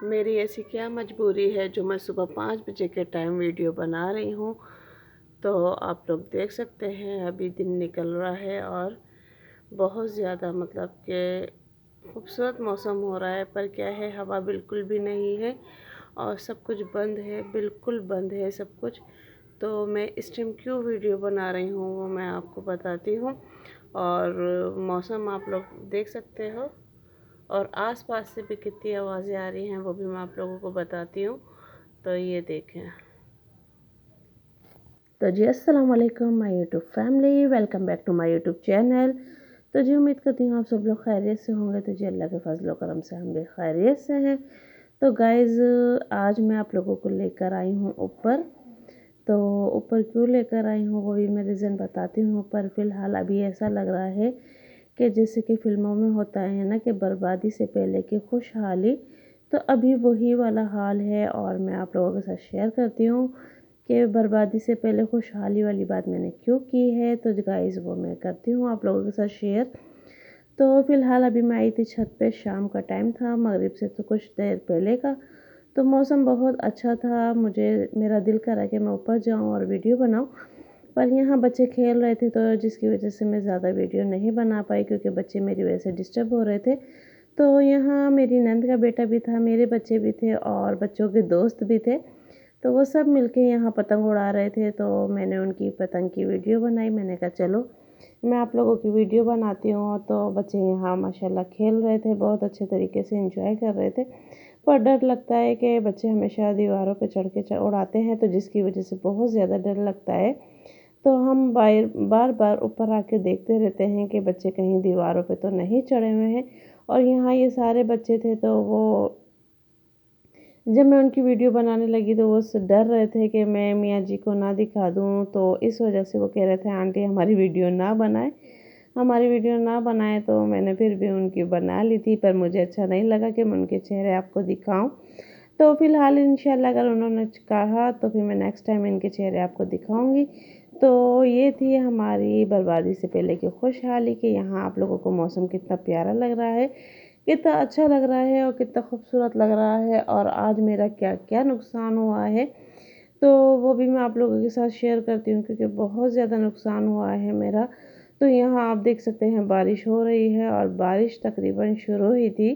मेरी ऐसी क्या मजबूरी है जो मैं सुबह 5 बजे के टाइम वीडियो बना रही हूँ। तो आप लोग देख सकते हैं अभी दिन निकल रहा है और बहुत ज़्यादा मतलब कि खूबसूरत मौसम हो रहा है, पर क्या है, हवा बिल्कुल भी नहीं है और सब कुछ बंद है, बिल्कुल बंद है सब कुछ। तो मैं इस टाइम क्यों वीडियो बना रही हूँ वो मैं आपको बताती हूँ। और मौसम आप लोग देख सकते हो और आसपास से भी कितनी आवाज़ें आ रही हैं वो भी मैं आप लोगों को बताती हूँ। तो ये देखें। तो जी अस्सलाम वालेकुम my YouTube family, welcome back to my YouTube channel. तो जी उम्मीद करती हूँ आप सब लोग खैरियत से होंगे। तो जी अल्लाह के फजल व करम से हम भी खैरियत से हैं। तो गाइज़, आज मैं आप लोगों को लेकर आई हूँ ऊपर। तो ऊपर क्यों लेकर आई हूँ वो भी मैं रीज़न बताती हूँ। पर फ़िलहाल अभी ऐसा लग रहा है कि जैसे कि फ़िल्मों में होता है ना कि बर्बादी से पहले की खुशहाली, तो अभी वही वाला हाल है। और मैं आप लोगों के साथ शेयर करती हूँ कि बर्बादी से पहले खुशहाली वाली बात मैंने क्यों की है। तो गाइस वो मैं करती हूँ आप लोगों के साथ शेयर। तो फ़िलहाल अभी मैं आई थी छत पे, शाम का टाइम था, मगरिब से तो कुछ देर पहले का। तो मौसम बहुत अच्छा था, मेरा दिल करा कि मैं ऊपर जाऊँ और वीडियो बनाऊँ। पर यहाँ बच्चे खेल रहे थे, तो जिसकी वजह से मैं ज़्यादा वीडियो नहीं बना पाई, क्योंकि बच्चे मेरी वजह से डिस्टर्ब हो रहे थे। तो यहाँ मेरी नंद का बेटा भी था, मेरे बच्चे भी थे और बच्चों के दोस्त भी थे। तो वो सब मिलके यहाँ पतंग उड़ा रहे थे, तो मैंने उनकी पतंग की वीडियो बनाई। मैंने कहा चलो मैं आप लोगों की वीडियो बनाती हूँ। तो बच्चे यहाँ माशाल्लाह खेल रहे थे, बहुत अच्छे तरीके से एंजॉय कर रहे थे। पर डर लगता है कि बच्चे हमेशा दीवारों पे चढ़ के उड़ाते हैं, तो जिसकी वजह से बहुत ज़्यादा डर लगता है। तो हम बार बार ऊपर आके देखते रहते हैं कि बच्चे कहीं दीवारों पे तो नहीं चढ़े हुए हैं। और यहाँ ये सारे बच्चे थे, तो वो जब मैं उनकी वीडियो बनाने लगी तो वो डर रहे थे कि मैं मियाँ जी को ना दिखा दूँ। तो इस वजह से वो कह रहे थे आंटी हमारी वीडियो ना बनाए, हमारी वीडियो ना बनाए। तो मैंने फिर भी उनकी बना ली थी, पर मुझे अच्छा नहीं लगा कि मैं उनके चेहरे आपको दिखाऊं। तो फ़िलहाल इंशाल्लाह अगर उन्होंने कहा तो फिर मैं नेक्स्ट टाइम इनके चेहरे आपको दिखाऊंगी। तो ये थी हमारी बर्बादी से पहले की खुशहाली कि यहाँ आप लोगों को मौसम कितना प्यारा लग रहा है, कितना अच्छा लग रहा है और कितना खूबसूरत लग रहा है। और आज मेरा क्या क्या नुकसान हुआ है तो वो भी मैं आप लोगों के साथ शेयर करती हूँ, क्योंकि बहुत ज़्यादा नुकसान हुआ है मेरा। तो यहाँ आप देख सकते हैं बारिश हो रही है और बारिश तकरीबन शुरू ही थी।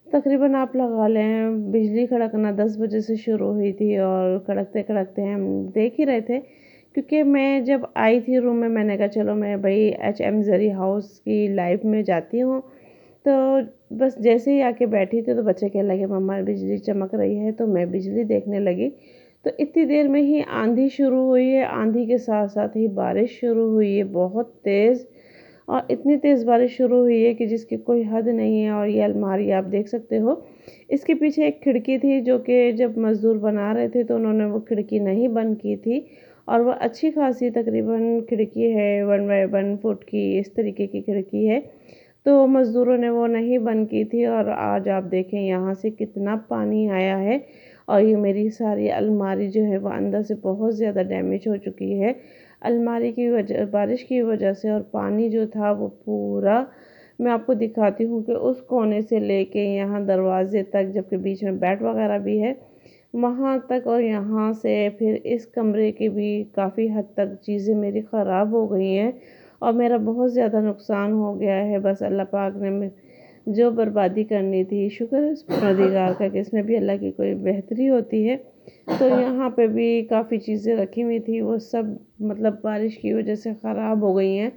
तकरीबन आप लगा लें बिजली कड़कना 10 बजे से शुरू हुई थी और कड़कते कड़कते हम देख ही रहे थे। क्योंकि मैं जब आई थी रूम में, मैंने कहा चलो मैं भाई HM ज़री हाउस की लाइव में जाती हूँ। तो बस जैसे ही आके बैठी थी तो बच्चे कहने लगे मम्मा बिजली चमक रही है, तो मैं बिजली देखने लगी। तो इतनी देर में ही आंधी शुरू हुई है, आंधी के साथ साथ ही बारिश शुरू हुई है बहुत तेज़। और इतनी तेज़ बारिश शुरू हुई है कि जिसकी कोई हद नहीं है। और ये अलमारी आप देख सकते हो, इसके पीछे एक खिड़की थी जो कि जब मज़दूर बना रहे थे तो उन्होंने वो खिड़की नहीं बंद की थी। और वह अच्छी खासी तकरीबन खिड़की है, 1 बाय 1 फुट की इस तरीके की खिड़की है। तो मज़दूरों ने वो नहीं बंद की थी और आज आप देखें यहाँ से कितना पानी आया है। और ये मेरी सारी अलमारी जो है वो अंदर से बहुत ज़्यादा डैमेज हो चुकी है, अलमारी की वजह, बारिश की वजह से। और पानी जो था वो पूरा, मैं आपको दिखाती हूँ कि उस कोने से लेके यहाँ दरवाजे तक, जबकि बीच में बेड वगैरह भी है, वहाँ तक। और यहाँ से फिर इस कमरे की भी काफ़ी हद तक चीज़ें मेरी ख़राब हो गई हैं और मेरा बहुत ज़्यादा नुकसान हो गया है। बस अल्लाह पाक ने जो बर्बादी करनी थी, शुक्र है उस परवरदिगार का कि इसमें भी अल्लाह की कोई बेहतरी होती है। तो यहाँ पे भी काफ़ी चीज़ें रखी हुई थी, वो सब मतलब बारिश की वजह से ख़राब हो गई हैं।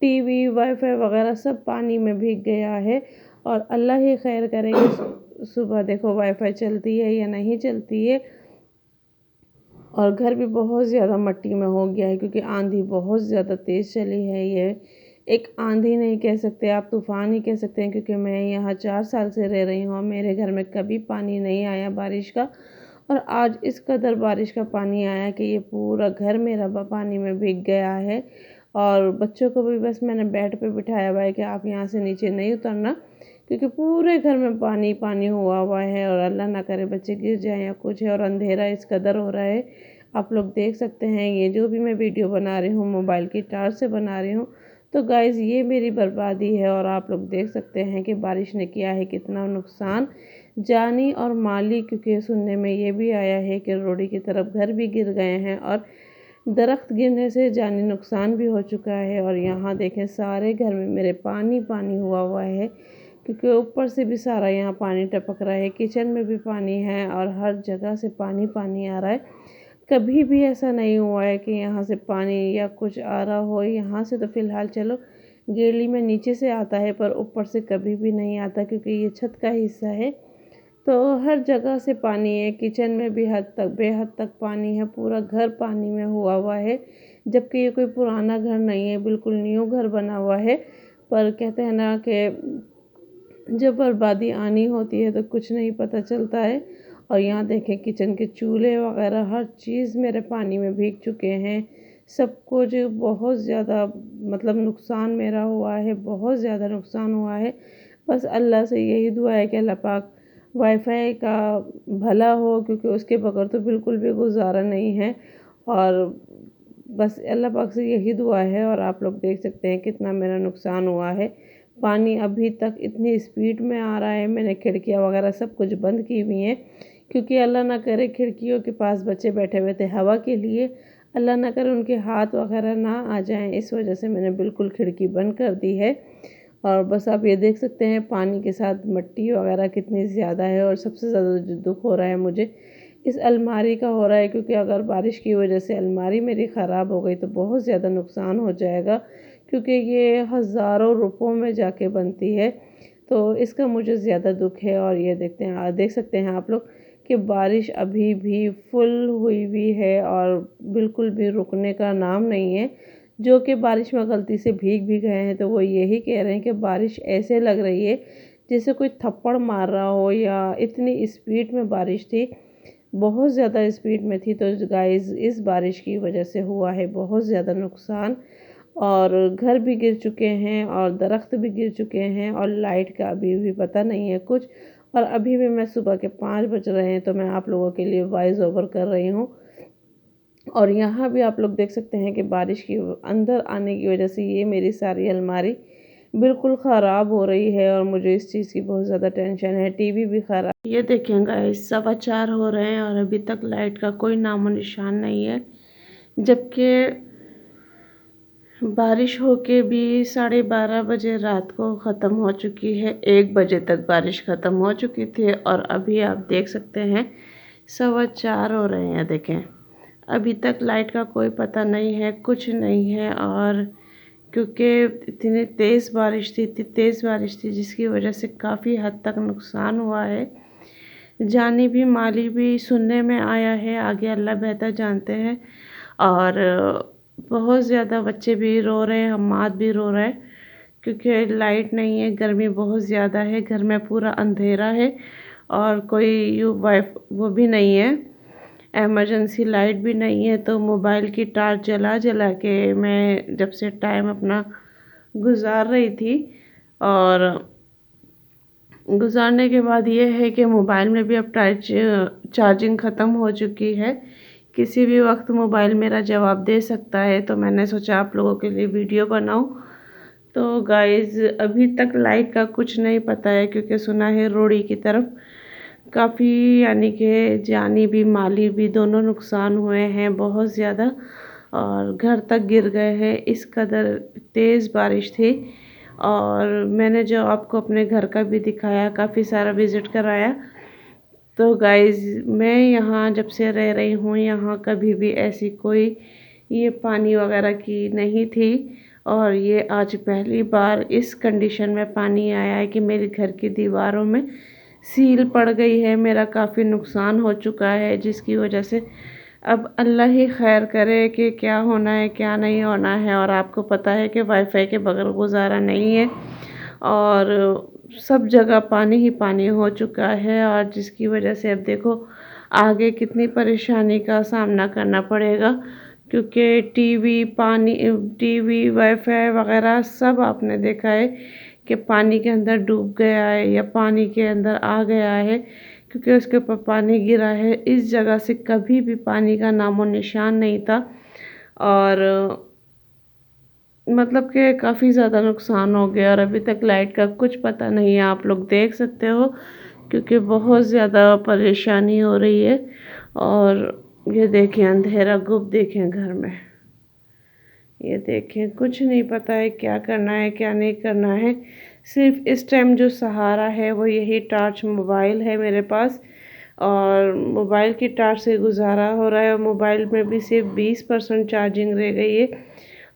टीवी, वाईफाई वगैरह सब पानी में भीग गया है। और अल्लाह ही खैर करे कि सुबह देखो वाईफाई चलती है या नहीं चलती है। और घर भी बहुत ज़्यादा मिट्टी में हो गया है, क्योंकि आंधी बहुत ज़्यादा तेज़ चली है। ये एक आंधी नहीं कह सकते आप, तूफ़ान ही कह सकते हैं, क्योंकि मैं यहाँ 4 साल से रह रही हूँ और मेरे घर में कभी पानी नहीं आया बारिश का। और आज इस कदर बारिश का पानी आया कि ये पूरा घर मेरा पानी में भीग गया है। और बच्चों को भी बस मैंने बेड पे बिठाया हुआ है कि आप यहाँ से नीचे नहीं उतरना, क्योंकि पूरे घर में पानी पानी हुआ हुआ है। और अल्लाह ना करे बच्चे गिर जाएं या कुछ है। और अंधेरा इस कदर हो रहा है, आप लोग देख सकते हैं। ये जो भी मैं वीडियो बना रही हूँ मोबाइल की टार्च से बना रही हूँ। तो गाइज़ ये मेरी बर्बादी है और आप लोग देख सकते हैं कि बारिश ने किया है कितना नुकसान। जानी और माली, क्योंकि सुनने में ये भी आया है कि रोडी की तरफ घर भी गिर गए हैं और दरख्त गिरने से जानी नुकसान भी हो चुका है। और यहाँ देखें सारे घर में मेरे पानी पानी हुआ हुआ है, क्योंकि ऊपर से भी सारा यहाँ पानी टपक रहा है, किचन में भी पानी है और हर जगह से पानी पानी आ रहा है। कभी भी ऐसा नहीं हुआ है कि यहाँ से पानी या कुछ आ रहा हो। यहाँ से तो फ़िलहाल चलो गैली में नीचे से आता है, पर ऊपर से कभी भी नहीं आता, क्योंकि ये छत का हिस्सा है। तो हर जगह से पानी है, किचन में भी हद तक बेहद तक पानी है, पूरा घर पानी में हुआ हुआ है। जबकि ये कोई पुराना घर नहीं है, बिल्कुल न्यू घर बना हुआ है। पर कहते हैं ना कि जब बर्बादी आनी होती है तो कुछ नहीं पता चलता है। और यहाँ देखें किचन के चूल्हे वगैरह हर चीज़ मेरे पानी में भीग चुके हैं। सब कुछ बहुत ज़्यादा मतलब नुकसान मेरा हुआ है, बहुत ज़्यादा नुकसान हुआ है। बस अल्लाह से यही दुआ है कि अल्लाह पाक वाईफाई का भला हो, क्योंकि उसके बगैर तो बिल्कुल भी गुजारा नहीं है। और बस अल्लाह पाक से यही दुआ है। और आप लोग देख सकते हैं कितना मेरा नुकसान हुआ है। पानी अभी तक इतनी स्पीड में आ रहा है, मैंने खिड़कियाँ वगैरह सब कुछ बंद की हुई हैं, क्योंकि अल्लाह ना करे खिड़कियों के पास बच्चे बैठे हुए थे हवा के लिए, अल्लाह ना करे उनके हाथ वगैरह ना आ जाएं, इस वजह से मैंने बिल्कुल खिड़की बंद कर दी है। और बस आप ये देख सकते हैं पानी के साथ मिट्टी वगैरह कितनी ज़्यादा है। और सबसे ज़्यादा जो दुख हो रहा है मुझे इस अलमारी का हो रहा है, क्योंकि अगर बारिश की वजह से अलमारी मेरी ख़राब हो गई तो बहुत ज़्यादा नुकसान हो जाएगा, क्योंकि ये हज़ारों रुपयों में जाके बनती है। तो इसका मुझे ज़्यादा दुख है। और ये देख सकते हैं आप लोग कि बारिश अभी भी फुल हुई हुई है और बिल्कुल भी रुकने का नाम नहीं है। जो कि बारिश में गलती से भीग भी गए हैं तो वो यही कह रहे हैं कि बारिश ऐसे लग रही है जैसे कोई थप्पड़ मार रहा हो, या इतनी स्पीड में बारिश थी, बहुत ज़्यादा स्पीड में थी। तो गाइस इस बारिश की वजह से हुआ है बहुत ज़्यादा नुकसान, और घर भी गिर चुके हैं और दरख्त भी गिर चुके हैं, और लाइट का अभी भी पता नहीं है कुछ। और अभी भी मैं सुबह के 5 बज रहे हैं तो मैं आप लोगों के लिए वॉइस ओवर कर रही हूँ। और यहाँ भी आप लोग देख सकते हैं कि बारिश की अंदर आने की वजह से ये मेरी सारी अलमारी बिल्कुल ख़राब हो रही है, और मुझे इस चीज़ की बहुत ज़्यादा टेंशन है। टीवी भी ख़राब। ये देखें गाइस 4:15 हो रहे हैं और अभी तक लाइट का कोई नामो निशान नहीं है, जबकि बारिश होके भी 12:30 बजे रात को ख़त्म हो चुकी है। 1 बजे तक बारिश ख़त्म हो चुकी थी और अभी आप देख सकते हैं 4:15 हो रहे हैं। देखें अभी तक लाइट का कोई पता नहीं है, कुछ नहीं है। और क्योंकि इतनी तेज़ बारिश थी जिसकी वजह से काफ़ी हद तक नुकसान हुआ है। जानी भी माली भी सुनने में आया है, आगे अल्लाह बेहतर जानते हैं। और बहुत ज़्यादा बच्चे भी रो रहे हैं, हम्माद भी रो रहा है, क्योंकि लाइट नहीं है, गर्मी बहुत ज़्यादा है, घर में पूरा अंधेरा है और कोई वो भी नहीं है, एमरजेंसी लाइट भी नहीं है। तो मोबाइल की टार्च जला जला के मैं जब से टाइम अपना गुजार रही थी, और गुजारने के बाद ये है कि मोबाइल में भी अब चार्जिंग ख़त्म हो चुकी है। किसी भी वक्त मोबाइल मेरा जवाब दे सकता है, तो मैंने सोचा आप लोगों के लिए वीडियो बनाऊं। तो गाइज़ अभी तक लाइट का कुछ नहीं पता है, क्योंकि सुना है रोड़ी की तरफ काफ़ी यानी कि जानी भी माली भी दोनों नुकसान हुए हैं बहुत ज़्यादा, और घर तक गिर गए हैं, इस कदर तेज़ बारिश थी। और मैंने जो आपको अपने घर का भी दिखाया, काफ़ी सारा विज़िट कराया। तो गाइज़ मैं यहाँ जब से रह रही हूँ, यहाँ कभी भी ऐसी कोई ये पानी वगैरह की नहीं थी, और ये आज पहली बार इस कंडीशन में पानी आया है कि मेरे घर की दीवारों में सील पड़ गई है। मेरा काफ़ी नुकसान हो चुका है, जिसकी वजह से अब अल्लाह ही खैर करे कि क्या होना है क्या नहीं होना है। और आपको पता है कि वाईफाई के बगैर गुजारा नहीं है, और सब जगह पानी ही पानी हो चुका है, और जिसकी वजह से अब देखो आगे कितनी परेशानी का सामना करना पड़ेगा, क्योंकि टीवी वाईफाई वगैरह सब आपने देखा है कि पानी के अंदर डूब गया है या पानी के अंदर आ गया है, क्योंकि उसके ऊपर पानी गिरा है। इस जगह से कभी भी पानी का नामो निशान नहीं था, और मतलब कि काफ़ी ज़्यादा नुकसान हो गया। और अभी तक लाइट का कुछ पता नहीं है। आप लोग देख सकते हो क्योंकि बहुत ज़्यादा परेशानी हो रही है। और ये देखें अंधेरा गुप देखें घर में, ये देखें कुछ नहीं पता है क्या करना है क्या नहीं करना है। सिर्फ इस टाइम जो सहारा है वो यही टॉर्च मोबाइल है मेरे पास, और मोबाइल की टॉर्च से गुजारा हो रहा है। और मोबाइल में भी सिर्फ 20% चार्जिंग रह गई है,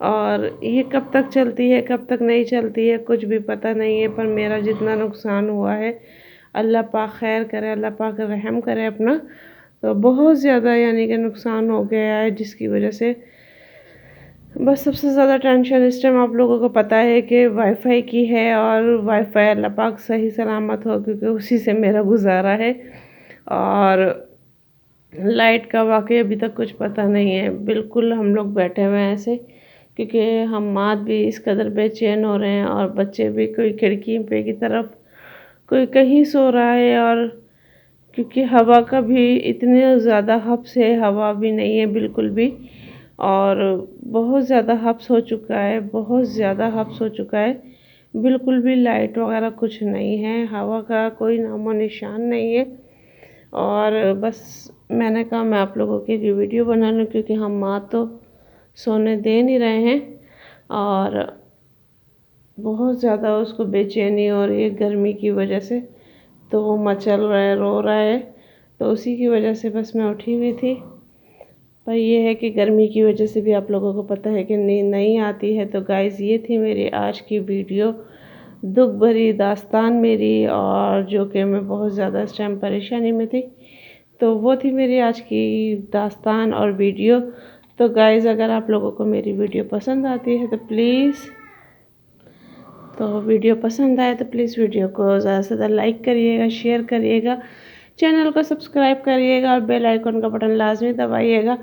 और ये कब तक चलती है कब तक नहीं चलती है कुछ भी पता नहीं है। पर मेरा जितना नुकसान हुआ है अल्लाह पाक खैर करे, अल्लाह पाक रहम करे अपना। तो बहुत ज़्यादा यानी कि नुकसान हो गया है, जिसकी वजह से बस सबसे ज़्यादा टेंशन इस टाइम आप लोगों को पता है कि वाईफाई की है। और वाईफाई अल्लाह पाक सही सलामत हो, क्योंकि उसी से मेरा गुजारा है। और लाइट का वाकई अभी तक कुछ पता नहीं है, बिल्कुल हम लोग बैठे हुए हैं ऐसे, क्योंकि हम माँ भी इस कदर बेचैन हो रहे हैं और बच्चे भी, कोई खिड़की पे की तरफ कोई कहीं सो रहा है। और क्योंकि हवा का भी इतने ज़्यादा हब्स है, हवा भी नहीं है बिल्कुल भी। और बहुत ज़्यादा हब्स हो चुका है, बहुत ज़्यादा हब्स हो चुका है। बिल्कुल भी लाइट वगैरह कुछ नहीं है, हवा का कोई नामो निशान नहीं है। और बस मैंने कहा मैं आप लोगों के लिए वीडियो बना लूँ, क्योंकि हम माँ तो सोने दे नहीं रहे हैं। और बहुत ज़्यादा उसको बेचैनी हो रही है गर्मी की वजह से, तो वो मचल रहा है, रो रहा है। तो उसी की वजह से बस मैं उठी हुई थी। पर ये है कि गर्मी की वजह से भी आप लोगों को पता है कि नींद नहीं आती है। तो गाइज़ ये थी मेरी आज की वीडियो, दुख भरी दास्तान मेरी, और जो कि मैं बहुत ज़्यादा इस टाइम परेशानी में थी। तो वो थी मेरी आज की दास्तान और वीडियो। तो गाइज़ अगर आप लोगों को मेरी वीडियो पसंद आती है तो वीडियो पसंद आए तो प्लीज़ वीडियो को ज़्यादा से ज़्यादा लाइक करिएगा, शेयर करिएगा, चैनल को सब्सक्राइब करिएगा और बेल आइकन का बटन लाजमी दबाइएगा,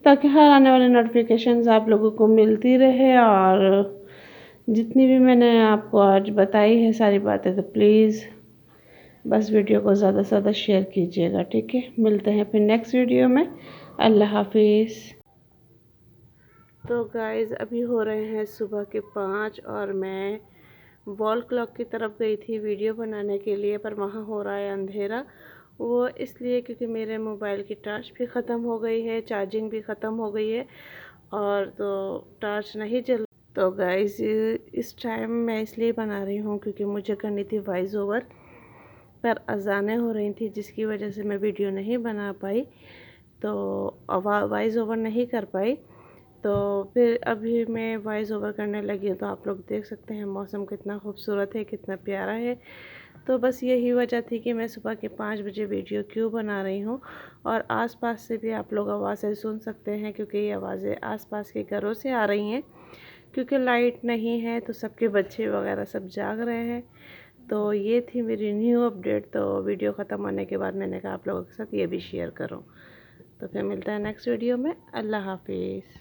ताकि हर आने वाले नोटिफिकेशंस आप लोगों को मिलती रहे। और जितनी भी मैंने आपको आज बताई है सारी बातें, तो प्लीज़ बस वीडियो को ज़्यादा से ज़्यादा शेयर कीजिएगा, ठीक है। मिलते हैं फिर नेक्स्ट वीडियो में। अल्लाह हाफिज़। तो गाइज़ अभी हो रहे हैं सुबह के 5, और मैं वॉल क्लॉक की तरफ गई थी वीडियो बनाने के लिए, पर वहाँ हो रहा है अंधेरा। वो इसलिए क्योंकि मेरे मोबाइल की टॉर्च भी ख़त्म हो गई है, चार्जिंग भी ख़त्म हो गई है, और तो टॉर्च नहीं जल। तो गाइज़ इस टाइम मैं इसलिए बना रही हूँ क्योंकि मुझे करनी थी वॉइस ओवर, पर अज़ानें हो रही थी जिसकी वजह से मैं वीडियो नहीं बना पाई, तो वॉइस ओवर नहीं कर पाई। तो फिर अभी मैं वॉइस ओवर करने लगी हूँ। तो आप लोग देख सकते हैं मौसम कितना खूबसूरत है, कितना प्यारा है। तो बस यही वजह थी कि मैं सुबह के 5 बजे वीडियो क्यों बना रही हूँ। और आसपास से भी आप लोग आवाज़ें सुन सकते हैं, क्योंकि ये आवाज़ें आसपास के घरों से आ रही हैं, क्योंकि लाइट नहीं है तो सबके बच्चे वगैरह सब जाग रहे हैं। तो ये थी मेरी न्यू अपडेट। तो वीडियो ख़त्म होने के बाद मैंने कहा आप लोगों के साथ ये भी शेयर करूँ। तो फिर मिलता है नेक्स्ट वीडियो में। अल्लाह हाफिज़।